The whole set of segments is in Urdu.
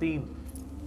3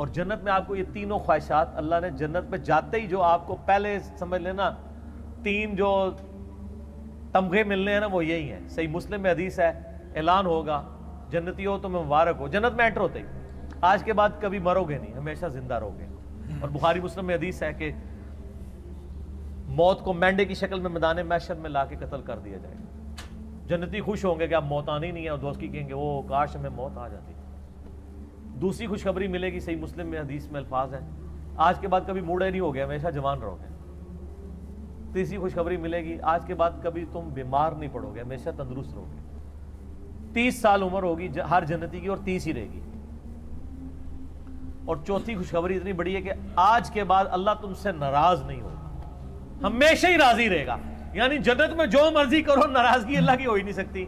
اور جنت میں آپ کو یہ تینوں خواہشات اللہ نے جنت میں جاتے ہی جو آپ کو پہلے سمجھ لینا 3 جو تمغے ملنے ہیں نا وہ یہی ہیں. صحیح مسلم میں حدیث ہے, اعلان ہوگا جنتی ہو تو میں مبارک ہو. جنت میں انٹر ہوتے ہی آج کے بعد کبھی مرو گے نہیں, ہمیشہ زندہ رہو گے. اور بخاری مسلم میں حدیث ہے کہ موت کو مینڈے کی شکل میں میدان محشر میں لا کے قتل کر دیا جائے گا. جنتی خوش ہوں گے کہ اب موت آنی نہیں ہے, اور دوست کی کہیں گے وہ کاش ہمیں موت آ جاتی. دوسری خوشخبری ملے گی, صحیح مسلم میں حدیث میں الفاظ ہیں, آج کے بعد کبھی بوڑھے نہیں ہوگے, ہمیشہ جوان رہو گے. تیسری خوشخبری ملے گی, آج کے بعد کبھی تم بیمار نہیں پڑو گے, ہمیشہ تندرست رہو گے. 30 سال عمر ہوگی ہر جنتی کی اور 30 ہی رہے گی. اور چوتھی خوشخبری اتنی بڑی ہے کہ آج کے بعد اللہ تم سے ناراض نہیں ہوگا, ہمیشہ ہی راضی رہے گا. یعنی جنت میں جو مرضی کرو ناراضگی اللہ کی ہو ہی نہیں سکتی,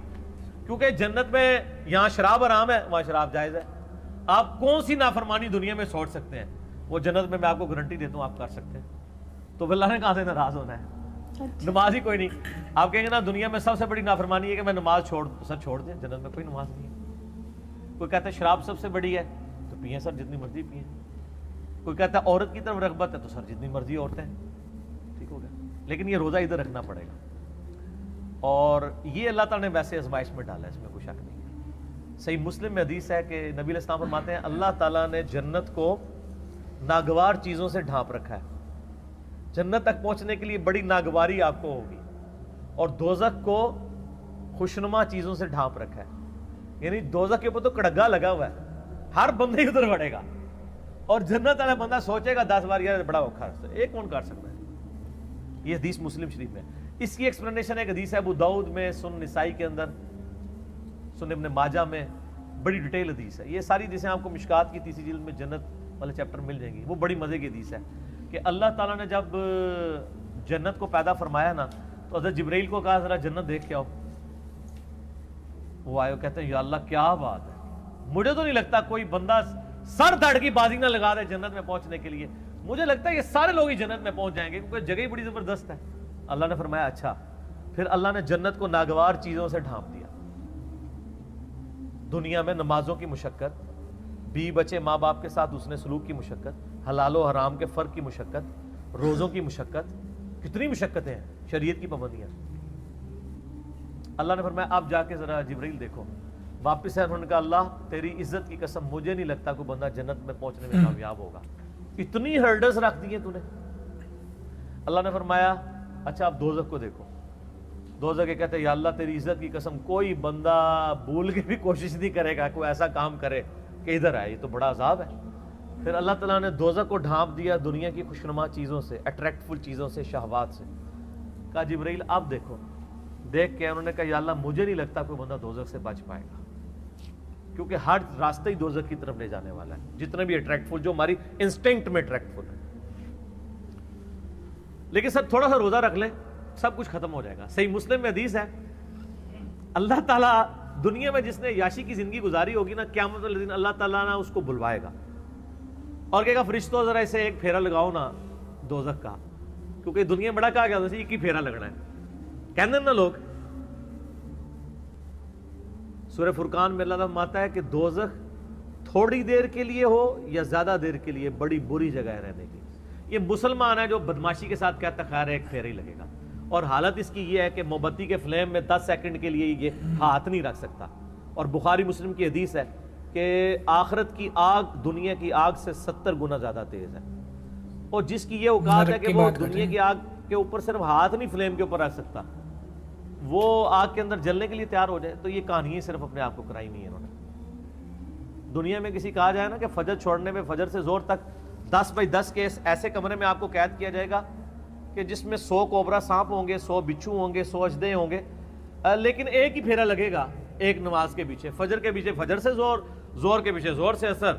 کیونکہ جنت میں یہاں شراب حرام ہے, وہاں شراب جائز ہے. آپ کون سی نافرمانی دنیا میں سوچ سکتے ہیں, وہ جنت میں آپ کو گارنٹی دیتا ہوں آپ کر سکتے ہیں. تو اللہ نے کہاں سے ناراض ہونا ہے؟ نماز ہی کوئی نہیں. آپ کہیں گے نا دنیا میں سب سے بڑی نافرمانی ہے کہ میں نماز چھوڑ دیں, جنت میں کوئی نماز نہیں ہے. کوئی کہتا ہے شراب سب سے بڑی ہے, تو پئیں سر جتنی مرضی پئیں. کوئی کہتا ہے عورت کی طرف رغبت ہے, تو سر جتنی مرضی عورتیں, ٹھیک ہو گیا. لیکن یہ روزہ ادھر رکھنا پڑے گا, اور یہ اللہ تعالیٰ نے ویسے آزمائش میں ڈالا ہے, اس میں کوئی شک نہیں. صحیح مسلم میں حدیث ہے کہ نبی علیہ السلام فرماتے ہیں اللہ تعالیٰ نے جنت کو ناگوار چیزوں سے ڈھانپ رکھا ہے. جنت تک پہنچنے کے لیے بڑی ناگواری آپ کو ہوگی, اور دوزخ کو خوشنما چیزوں سے ڈھانپ رکھا ہے. یعنی دوزخ کے اوپر تو کڑگا لگا ہوا ہے, ہر بندے ادھر بڑھے گا, اور جنت والا بندہ سوچے گا 10 بار یار بڑا اوکھا ہے, ایک کون کر سکتا ہے. یہ حدیث مسلم شریف میں. اس کی ایکسپلینیشن ایک حدیث ہے ابو داؤد میں, سنن نسائی کے اندر, سنن ابن ماجہ میں, بڑی ڈیٹیل حدیث ہے. یہ ساری حدیثیں آپ کو مشکات کی 3 جلد میں جنت والے چیپٹر مل جائیں گی. وہ بڑی مزے کی حدیث ہے کہ اللہ تعالیٰ نے جب جنت کو پیدا فرمایا نا, تو حضرت جبرائیل کو کہا ذرا جنت دیکھ کے آؤ. وہ آئے, کہتے ہیں یا اللہ کیا بات ہے, مجھے تو نہیں لگتا کوئی بندہ سر دھڑ کی بازی نہ لگا دے جنت میں پہنچنے کے لیے. مجھے لگتا ہے یہ سارے لوگ ہی جنت میں پہنچ جائیں گے, کیونکہ جگہ ہی بڑی زبردست ہے. اللہ نے فرمایا اچھا. پھر اللہ نے جنت کو ناگوار چیزوں سے ڈھانپ دیا. دنیا میں نمازوں کی مشقت, بیوی بچے ماں باپ کے ساتھ اس نے سلوک کی مشقت, حلال و حرام کے فرق کی مشقت, روزوں کی مشقت, کتنی مشقتیں ہیں, شریعت کی پابندیاں. اللہ نے فرمایا اب جا کے ذرا جبرائیل دیکھو. واپس ہے, انہوں نے کہا اللہ تیری عزت کی قسم مجھے نہیں لگتا کوئی بندہ جنت میں پہنچنے میں کامیاب ہوگا, اتنی ہرڈلز رکھ دی ہیں تو نے. اللہ نے فرمایا اچھا اب دوزخ کو دیکھو. دوزخ کے کہتے ہیں یا اللہ تیری عزت کی قسم کوئی بندہ بھول کے بھی کوشش نہیں کرے گا کوئی ایسا کام کرے کہ ادھر آئے, یہ تو بڑا عذاب ہے. پھر اللہ تعالیٰ نے دوزخ کو ڈھانپ دیا دنیا کی خوشنما چیزوں سے, اٹریکٹفل چیزوں سے, شہوات سے. کہا جبرائیل اب دیکھو. دیکھ کے انہوں نے کہا یا اللہ مجھے نہیں لگتا کوئی بندہ دوزخ سے بچ پائے گا, کیونکہ ہر راستہ ہی دوزخ کی طرف لے جانے والا ہے, جتنے بھی اٹریکٹفل, جو ہماری انسٹنکٹ میں اٹریکٹفل ہے. لیکن سب تھوڑا سا روزہ رکھ لیں سب کچھ ختم ہو جائے گا. صحیح مسلم میں حدیث ہے اللہ تعالیٰ دنیا میں جس نے یاشی کی زندگی گزاری ہوگی نا, قیامت والے دن اللہ تعالیٰ نا اس کو بلوائے گا اور کہے گا فرشتوں ذرا اسے ایک پھیرا لگاؤ نا دوزخ کا, کیونکہ دنیا میں بڑا کہا گیا تھا ایک ہی پھیرا لگنا ہے. کہتے ہیں نا لوگ, سورہ فرقان میں اللہ تعالیٰ فرماتا ہے کہ دوزخ تھوڑی دیر کے لیے ہو یا زیادہ دیر کے لیے بڑی بری جگہ ہے رہنے کی. یہ مسلمان ہے جو بدماشی کے ساتھ کہتا خیر ایک پھیرا ہی لگے گا, اور حالت اس کی یہ ہے کہ موم بتی کے فلیم میں 10 سیکنڈ کے لیے یہ ہاتھ نہیں رکھ سکتا. اور بخاری مسلم کی حدیث ہے کہ آخرت کی آگ دنیا کی آگ سے 70 گنا زیادہ تیز ہے, اور جس کی یہ اوقات ہے کہ وہ دنیا کی آگ کے اوپر صرف ہاتھ نہیں فلیم کے اوپر رکھ سکتا, وہ آگ کے اندر جلنے کے لیے تیار ہو جائے. تو یہ کہانی صرف اپنے آپ کو کرائی نہیں ہے انہوں نے. دنیا میں کسی کہا جائے نا کہ فجر چھوڑنے میں فجر سے زور تک 10 بائی 10 کے ایسے کمرے میں آپ کو قید کیا جائے گا کہ جس میں 100 کوبرا سانپ ہوں گے, 100 بچھو ہوں گے, 100 اژدھے ہوں گے, لیکن ایک ہی پھیرا لگے گا ایک نماز کے پیچھے, فجر کے پیچھے فجر سے زور, زور کے پیچھے زور سے اثر,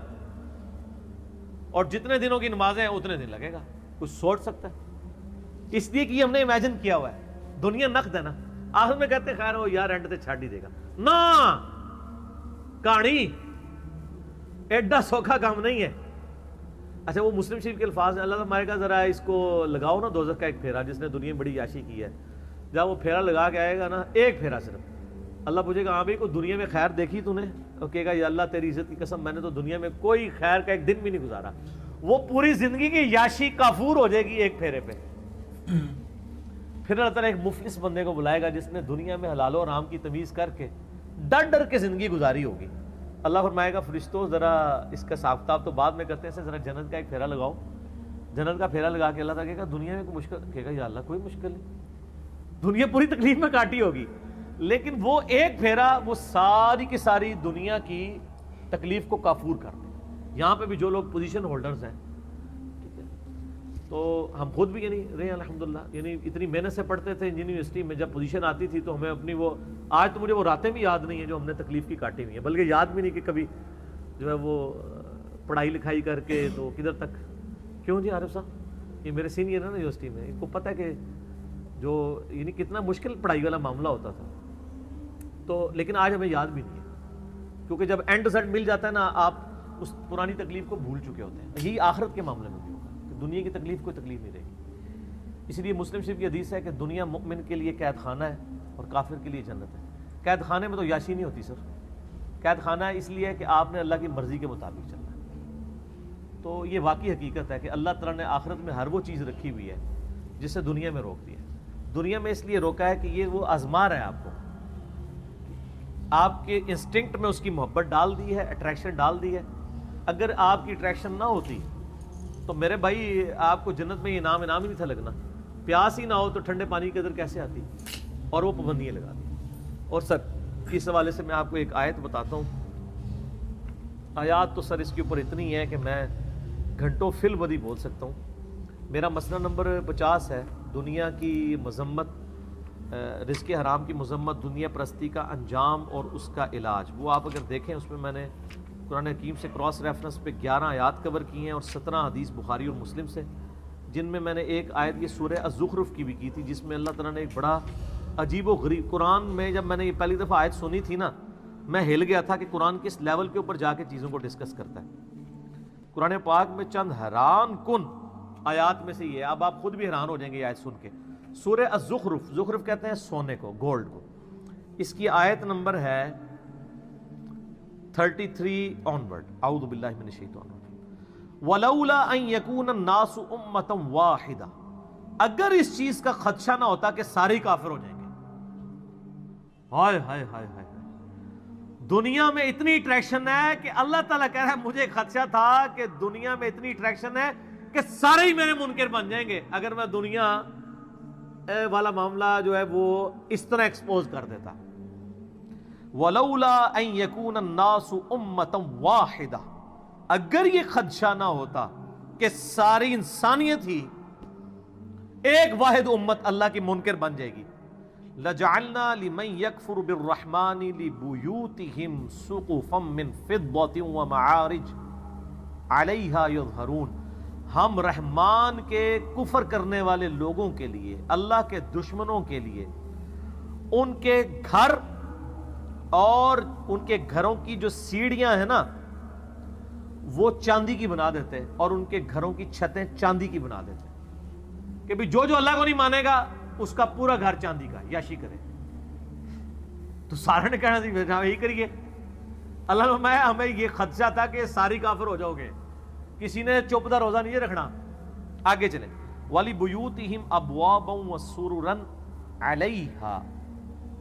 اور جتنے دنوں کی نمازیں ہیں اتنے دن لگے گا. کچھ سوچ سکتا ہے؟ اس لیے کہ ہم نے امیجن کیا ہوا ہے. دنیا نقد ہے نا, آخر میں کہتے ہیں خیر ہو یار اینڈ تے چھاڑ ہی دے گا نا, کہانی ایڈا سوکھا کام نہیں ہے. اچھا وہ مسلم شریف کے الفاظ ہیں, اللہ ہمارے کا ذرا اس کو لگاؤ نا دوزخ کا ایک پھیرا, جس نے دنیا میں بڑی عیاشی کی ہے. جب وہ پھیرا لگا کے آئے گا نا, ایک پھیرا صرف, اللہ پوچھے گا ہاں بھائی کوئی دنیا میں خیر دیکھی تو نے؟ وہ کہے گا یا اللہ تیری عزت کی قسم میں نے تو دنیا میں کوئی خیر کا ایک دن بھی نہیں گزارا. وہ پوری زندگی کی یاشی کافور ہو جائے گی ایک پھیرے پہ. پھر اللہ تعالیٰ ایک مفلس بندے کو بلائے گا جس نے دنیا میں حلال و حرام کی تمیز کر کے ڈر ڈر کے زندگی گزاری ہوگی. اللہ فرمائے گا فرشتوں ذرا اس کا حساب کتاب تو بعد میں کرتے ہیں, ذرا جنت کا ایک پھیرا لگاؤ. جنت کا پھیرا لگا کے اللہ تعالیٰ کہے گا دنیا میں کوئی مشکل, کہے گا یا اللہ کوئی مشکل نہیں, دنیا پوری تکلیف میں کاٹی ہوگی, لیکن وہ ایک پھیرا وہ ساری کی ساری دنیا کی تکلیف کو کافور کر دے. یہاں پہ بھی جو لوگ پوزیشن ہولڈرز ہیں, ٹھیک ہے, تو ہم خود بھی یعنی رہے ہیں الحمدللہ, یعنی اتنی محنت سے پڑھتے تھے انجینئرنگ یونیورسٹی میں, جب پوزیشن آتی تھی تو ہمیں اپنی وہ, آج تو مجھے وہ راتیں بھی یاد نہیں ہیں جو ہم نے تکلیف کی کاٹی ہوئی ہیں, بلکہ یاد بھی نہیں کہ کبھی جو ہے وہ پڑھائی لکھائی کر کے تو کدھر تک. کیوں جی عارف صاحب, یہ میرے سینئر ہے نا یونیورسٹی میں, ان کو پتہ ہے کہ جو یعنی کتنا مشکل پڑھائی والا معاملہ ہوتا تھا. تو لیکن آج ہمیں یاد بھی نہیں ہے, کیونکہ جب اینڈ رزلٹ مل جاتا ہے نا آپ اس پرانی تکلیف کو بھول چکے ہوتے ہیں. یہی آخرت کے معاملے میں بھی ہوگا کہ دنیا کی تکلیف کوئی تکلیف نہیں رہے گی. اس لیے مسلم شریف کی حدیث ہے کہ دنیا مؤمن کے لیے قید خانہ ہے اور کافر کے لیے جنت ہے. قید خانے میں تو یاشی نہیں ہوتی سر, قید خانہ ہے اس لیے کہ آپ نے اللہ کی مرضی کے مطابق چلنا ہے. تو یہ واقعی حقیقت ہے کہ اللہ تعالیٰ نے آخرت میں ہر وہ چیز رکھی ہوئی ہے جس سے دنیا میں روک دیا ہے. دنیا میں اس لیے روکا ہے کہ یہ وہ آزما رہا ہے آپ کو, آپ کے انسٹنکٹ میں اس کی محبت ڈال دی ہے, اٹریکشن ڈال دی ہے. اگر آپ کی اٹریکشن نہ ہوتی تو میرے بھائی آپ کو جنت میں یہ انعام ہی نہیں تھا لگنا. پیاس ہی نہ ہو تو ٹھنڈے پانی کی قدر کیسے آتی, اور وہ پابندیاں لگا دی. اور سر اس حوالے سے میں آپ کو ایک آیت بتاتا ہوں. آیات تو سر اس کے اوپر اتنی ہے کہ میں گھنٹوں فی الودی بول سکتا ہوں. میرا مسئلہ نمبر 50 ہے, دنیا کی مذمت, رزق حرام کی مذمت, دنیا پرستی کا انجام اور اس کا علاج. وہ آپ اگر دیکھیں اس میں میں نے قرآن حکیم سے کراس ریفرنس پہ 11 آیات کور کی ہیں اور 17 حدیث بخاری اور مسلم سے, جن میں میں نے ایک آیت یہ سورہ الزخرف کی بھی کی تھی, جس میں اللہ تعالیٰ نے ایک بڑا عجیب و غریب, قرآن میں جب میں نے یہ پہلی دفعہ آیت سنی تھی نا, میں ہل گیا تھا کہ قرآن کس لیول کے اوپر جا کے چیزوں کو ڈسکس کرتا ہے. قرآن پاک میں چند حیران کن آیات میں سے یہ, اب آپ خود بھی حیران ہو جائیں گے یہ آیت سن کے. سورہ الزخرف, زخرف کہتے ہیں سونے کو, گولڈ کو. اس کی آیت نمبر ہے 33 آنورڈ. اعوذ باللہ من الشیطان الرجیم. ولولا ان یکون الناس امۃ واحدہ, اگر اس چیز کا خدشہ نہ ہوتا کہ سارے کافر ہو جائیں گے. ہائے ہائے ہائے ہائے, دنیا میں اتنی اٹریکشن ہے کہ اللہ تعالیٰ کہہ رہا ہے مجھے خدشہ تھا کہ دنیا میں اتنی اٹریکشن ہے کہ سارے ہی میرے منکر بن جائیں گے اگر میں دنیا والا معاملہ جو ہے وہ اس طرح ایکسپوز کر دیتا. وَلَوْلَا أَن يَكُونَ النَّاسُ أُمَّةً وَاحِدَةً, اگر یہ خدشہ نہ ہوتا کہ ساری انسانیت ہی ایک واحد امت اللہ کی منکر بن جائے گی. لَجَعَلْنَا لِمَن يَكْفُرُ بِالرَّحْمَنِ لِبُيُوتِهِمْ سُقُفًا مِّن فِضَّةٍ وَمَعَارِجَ عَلَيْهَا يَظْهَرُونَ, ہم رحمان کے کفر کرنے والے لوگوں کے لیے, اللہ کے دشمنوں کے لیے, ان کے گھر اور ان کے گھروں کی جو سیڑھیاں ہیں نا وہ چاندی کی بنا دیتے, اور ان کے گھروں کی چھتیں چاندی کی بنا دیتے کہ بھی جو اللہ کو نہیں مانے گا اس کا پورا گھر چاندی کا, یاشی کرے. تو سارے نے کہنا یہی کریے. اللہ نے فرمایا ہمیں یہ خدشہ تھا کہ ساری کافر ہو جاؤ گے, کسی نے چوپدہ روزہ نہیں رکھنا. آگے چلیں. وَلِبُيُوتِهِمْ أَبْوَابًا وَسُرُرًا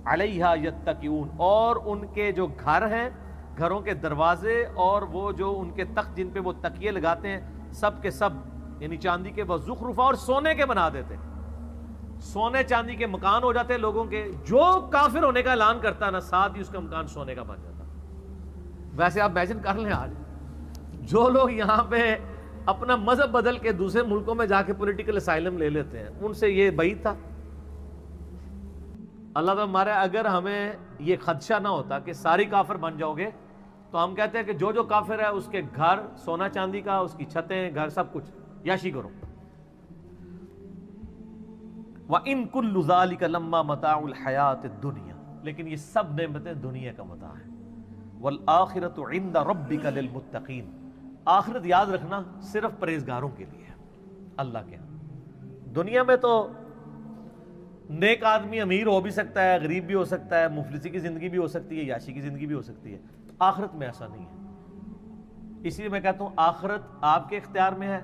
عَلَيْهَا يَتَّكِئُونَ, اور ان کے جو گھر ہیں, گھروں کے دروازے اور وہ جو ان کے تخت جن پہ وہ تکیے لگاتے ہیں, سب کے سب یعنی چاندی کے, وَزُخْرُفًا, اور سونے کے بنا دیتے. سونے چاندی کے مکان ہو جاتے لوگوں کے. جو کافر ہونے کا اعلان کرتا ہے نا, ساتھ ہی اس کا مکان سونے کا بن جاتا. ویسے آپ امیجن کر لیں آج جو لوگ یہاں پہ اپنا مذہب بدل کے دوسرے ملکوں میں جا کے پولیٹیکل اسائلم لے لیتے ہیں, ان سے یہ بعید تھا. اللہ تعالیٰ ہمارا, اگر ہمیں یہ خدشہ نہ ہوتا کہ ساری کافر بن جاؤ گے تو ہم کہتے ہیں کہ جو کافر ہے اس کے گھر سونا چاندی کا, اس کی چھتیں, گھر, سب کچھ یاشی کرو. وَإِن كُلُّ ذَلِكَ لَمَّا مَتَاعُ الْحَيَاةِ الدُّنْيَا, لیکن یہ سب نعمتیں دنیا کا متاع ہیں. وَالْآخِرَةُ عِنْدَ رَبِّكَ لِلْمُتَّقِينَ, آخرت یاد رکھنا صرف پرہیزگاروں کے لیے ہے اللہ کے ہاں. دنیا میں تو نیک آدمی امیر ہو بھی سکتا ہے, غریب بھی ہو سکتا ہے, مفلسی کی زندگی بھی ہو سکتی ہے, یاشی کی زندگی بھی ہو سکتی ہے. آخرت میں ایسا نہیں ہے. اس لیے میں کہتا ہوں آخرت آپ کے اختیار میں ہے,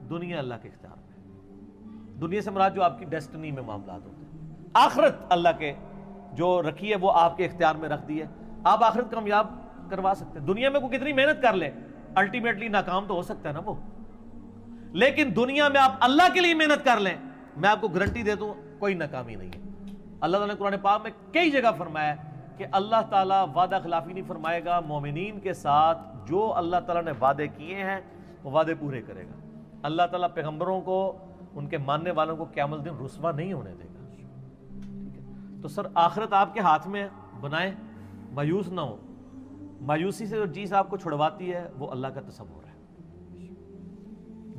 دنیا اللہ کے اختیار میں ہے. دنیا سے مراد جو آپ کی ڈیسٹنی میں معاملات ہوتے ہیں, آخرت اللہ کے جو رکھی ہے وہ آپ کے اختیار میں رکھ دی ہے. آپ آخرت کامیاب کروا سکتے ہیں. دنیا میں کوئی کتنی محنت کر لے الٹیمیٹلی ناکام تو ہو سکتا ہے نا وہ, لیکن دنیا میں آپ اللہ کے لیے محنت کر لیں, میں آپ کو گارنٹی دیتا ہوں کوئی ناکامی نہیں ہے. اللہ تعالیٰ نے قرآن پاک میں کئی جگہ فرمایا ہے کہ اللہ تعالیٰ وعدہ خلافی نہیں فرمائے گا. مومنین کے ساتھ جو اللہ تعالیٰ نے وعدے کیے ہیں وہ وعدے پورے کرے گا. اللہ تعالیٰ پیغمبروں کو, ان کے ماننے والوں کو قیامت دن رسوا نہیں ہونے دے گا. ٹھیک ہے, تو سر آخرت آپ کے ہاتھ میں ہے, بنائیں, مایوس نہ ہو. مایوسی سے جو چیز آپ کو چھڑواتی ہے وہ اللہ کا تصور ہے.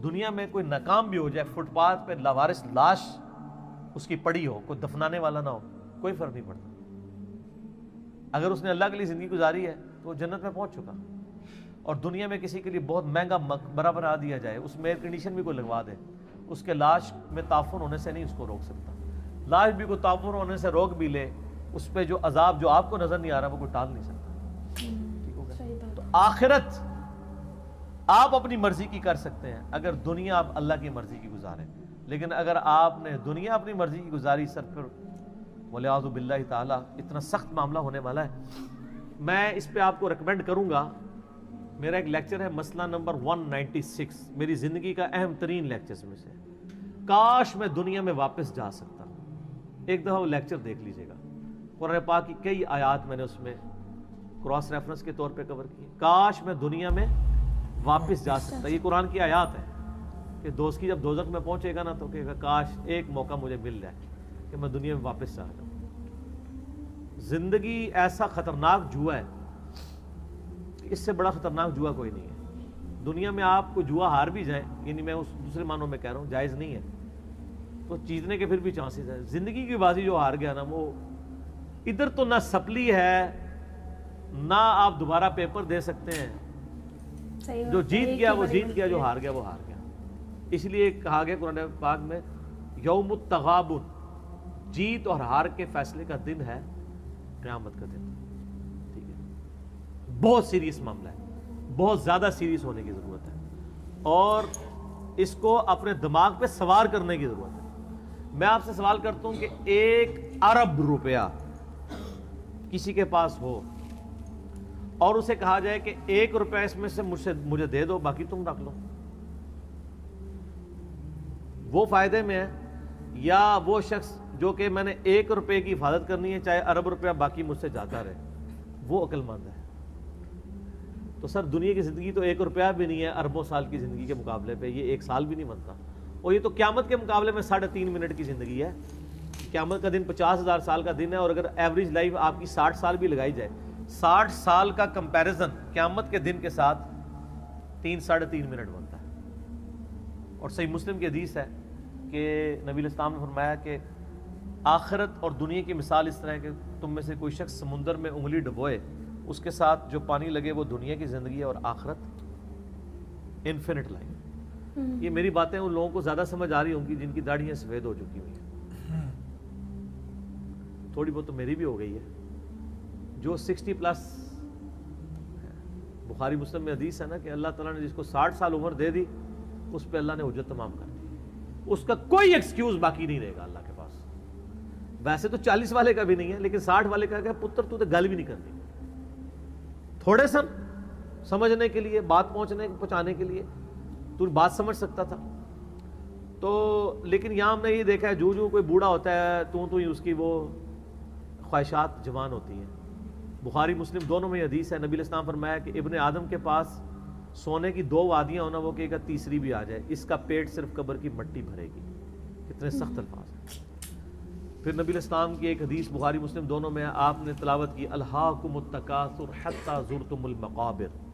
دنیا میں کوئی ناکام بھی ہو جائے, فٹ پاتھ پہ لاوارث لاش اس کی پڑی ہو, کوئی دفنانے والا نہ ہو, کوئی فرق نہیں پڑتا. اگر اس نے اللہ کے لیے زندگی گزاری ہے تو وہ جنت میں پہنچ چکا. اور دنیا میں کسی کے لیے بہت مہنگا مقبرہ بنا دیا جائے, اس میں ایئر کنڈیشن بھی کوئی لگوا دے, اس کے لاش میں تعفن ہونے سے نہیں اس کو روک سکتا. لاش بھی کوئی تعفن ہونے سے روک بھی لے, اس پہ جو عذاب جو آپ کو نظر نہیں آ رہا وہ کوئی ٹال نہیں سکتا. ٹھیک ہو گیا. تو آخرت آپ اپنی مرضی کی کر سکتے ہیں اگر دنیا آپ اللہ کی مرضی کی گزاریں. لیکن اگر آپ نے دنیا اپنی مرضی کی گزاری سر, پھر وَلِعَاذُ بِاللَّهِ تعالیٰ اتنا سخت معاملہ ہونے والا ہے. میں اس پہ آپ کو ریکمینڈ کروں گا, میرا ایک لیکچر ہے مسئلہ نمبر 196, میری زندگی کا اہم ترین لیکچرز میں سے. کاش میں دنیا میں واپس جا سکتا. ایک دفعہ وہ لیکچر دیکھ لیجئے گا. قرآن پاک کی کئی آیات میں نے اس میں کراس ریفرنس کے طور پہ کور کی. کاش میں دنیا میں واپس جا سکتا. یہ قرآن کی آیات ہے کہ دوست کی جب دوزخ میں پہنچے گا نا تو کہے گا کاش ایک موقع مجھے مل جائے کہ میں دنیا میں واپس چلا جاؤں. زندگی ایسا خطرناک جوا ہے کہ اس سے بڑا خطرناک جوا کوئی نہیں ہے. دنیا میں آپ کو جوا ہار بھی جائیں, یعنی میں اس دوسرے معنوں میں کہہ رہا ہوں, جائز نہیں ہے, تو جیتنے کے پھر بھی چانسز ہیں. زندگی کی بازی جو ہار گیا نا, وہ ادھر تو نہ سپلی ہے نہ آپ دوبارہ پیپر دے سکتے ہیں. جو جیت گیا وہ جیت گیا, جو ہار گیا وہ ہار گیا. اس لیے کہا گیا قرآن پاک میں یوم التغابن, جیت اور ہار کے فیصلے کا دن ہے قیامت کا دن. ٹھیک ہے, بہت سیریس معاملہ ہے, بہت زیادہ سیریس ہونے کی ضرورت ہے, اور اس کو اپنے دماغ پہ سوار کرنے کی ضرورت ہے. میں آپ سے سوال کرتا ہوں کہ 1 ارب روپیہ کسی کے پاس ہو اور اسے کہا جائے کہ 1 روپیہ اس میں سے مجھے دے دو, باقی تم رکھ لو, وہ فائدے میں ہے یا وہ شخص جو کہ میں نے 1 روپے کی حفاظت کرنی ہے چاہے ارب روپیہ باقی مجھ سے جاتا رہے, وہ عقل مند ہے. تو سر دنیا کی زندگی تو 1 روپیہ بھی نہیں ہے اربوں سال کی زندگی کے مقابلے پہ, یہ 1 سال بھی نہیں بنتا. اور یہ تو قیامت کے مقابلے میں 3.5 منٹ کی زندگی ہے. قیامت کا دن 50,000 سال کا دن ہے, اور اگر ایوریج لائف آپ کی 60 سال بھی لگائی جائے, 60 سال کا کمپیریزن قیامت کے دن کے ساتھ 3-3.5 منٹ بنتا ہے. اور صحیح مسلم کی حدیث ہے کہ نبی علیہ السلام نے فرمایا کہ آخرت اور دنیا کی مثال اس طرح ہے کہ تم میں سے کوئی شخص سمندر میں انگلی ڈبوئے, اس کے ساتھ جو پانی لگے وہ دنیا کی زندگی ہے, اور آخرت انفینٹ لائف. یہ میری باتیں ان لوگوں کو زیادہ سمجھ آ رہی ہوں گی جن کی داڑھیاں سفید ہو چکی ہوئی ہیں, تھوڑی بہت تو میری بھی ہو گئی ہے. جو 60+, بخاری مسلم میں حدیث ہے نا کہ اللہ تعالیٰ نے جس کو 60 سال عمر دے دی اس پہ اللہ نے حجت تمام کر دی, اس کا کوئی ایکسکیوز باقی نہیں رہے گا اللہ کے پاس. ویسے تو 40 والے کا بھی نہیں ہے, لیکن 60 والے کا کہ پتر تو گل بھی نہیں کرنی. تھوڑے سن سمجھنے کے لیے, بات پہنچانے کے لیے تو بات سمجھ سکتا تھا. تو لیکن یہاں ہم نے یہ دیکھا ہے جو کوئی بوڑھا ہوتا ہے تو ہی اس کی وہ خواہشات جوان ہوتی ہیں. بخاری مسلم دونوں میں حدیث ہے, نبی علیہ السلام فرمایا کہ ابن آدم کے پاس سونے کی 2 وادیاں ہونا, وہ کہ تیسری بھی آ جائے, اس کا پیٹ صرف قبر کی مٹی بھرے گی. کتنے سخت الفاظ ہیں. پھر نبی علیہ السلام کی ایک حدیث بخاری مسلم دونوں میں آپ نے تلاوت کی, الہاکم التکاثر حتی زرتم المقابر.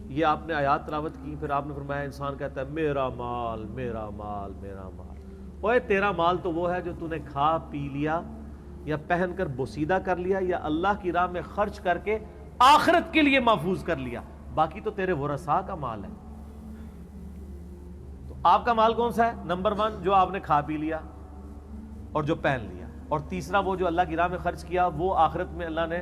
یہ آپ نے آیات تلاوت کی. پھر آپ نے فرمایا انسان کہتا ہے میرا مال میرا مال میرا مال. اوے تیرا مال تو وہ ہے جو تو نے کھا پی لیا یا پہن کر بوسیدہ کر لیا یا اللہ کی راہ میں خرچ کر کے آخرت کے لیے محفوظ کر لیا, باقی تو تیرے ورثاء کا مال ہے. تو آپ کا مال کون سا ہے؟ نمبر 1 جو آپ نے کھا پی لیا اور جو پہن لیا, اور تیسرا وہ جو اللہ کی راہ میں خرچ کیا, وہ آخرت میں اللہ نے